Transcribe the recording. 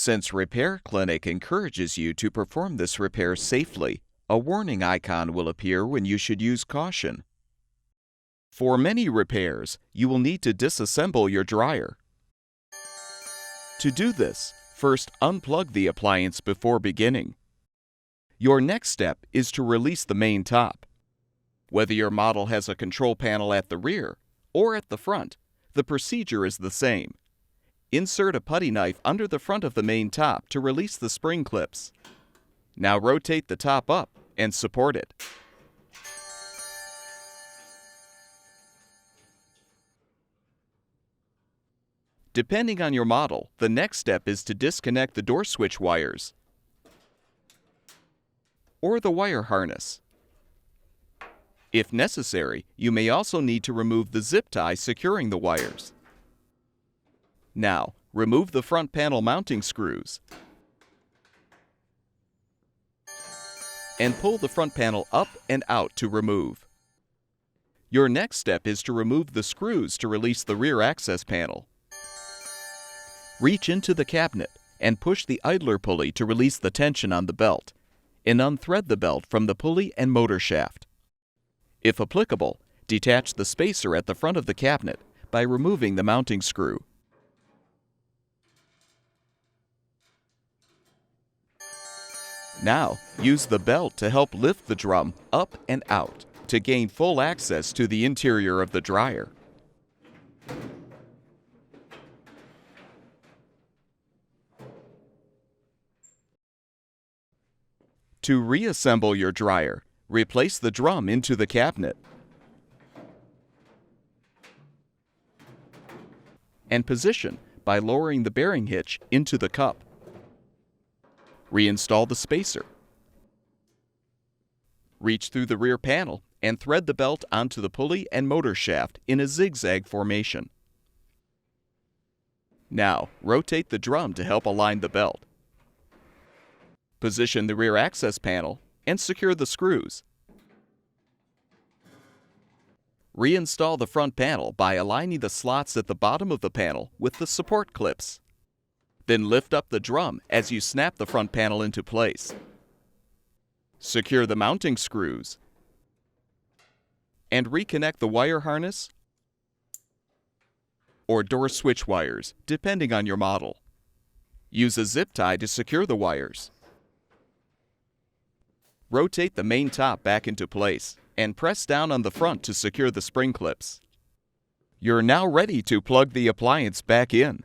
Since Repair Clinic encourages you to perform this repair safely, a warning icon will appear when you should use caution. For many repairs, you will need to disassemble your dryer. To do this, first unplug the appliance before beginning. Your next step is to release the main top. Whether your model has a control panel at the rear or at the front, the procedure is the same. Insert a putty knife under the front of the main top to release the spring clips. Now rotate the top up and support it. Depending on your model, the next step is to disconnect the door switch wires or the wire harness. If necessary, you may also need to remove the zip tie securing the wires. Now, remove the front panel mounting screws and pull the front panel up and out to remove. Your next step is to remove the screws to release the rear access panel. Reach into the cabinet and push the idler pulley to release the tension on the belt, and unthread the belt from the pulley and motor shaft. If applicable, detach the spacer at the front of the cabinet by removing the mounting screw. Now, use the belt to help lift the drum up and out to gain full access to the interior of the dryer. To reassemble your dryer, replace the drum into the cabinet and position by lowering the bearing hitch into the cup. Reinstall the spacer. Reach through the rear panel and thread the belt onto the pulley and motor shaft in a zigzag formation. Now, rotate the drum to help align the belt. Position the rear access panel and secure the screws. Reinstall the front panel by aligning the slots at the bottom of the panel with the support clips. Then lift up the drum as you snap the front panel into place. Secure the mounting screws and reconnect the wire harness or door switch wires, depending on your model. Use a zip tie to secure the wires. Rotate the main top back into place and press down on the front to secure the spring clips. You're now ready to plug the appliance back in.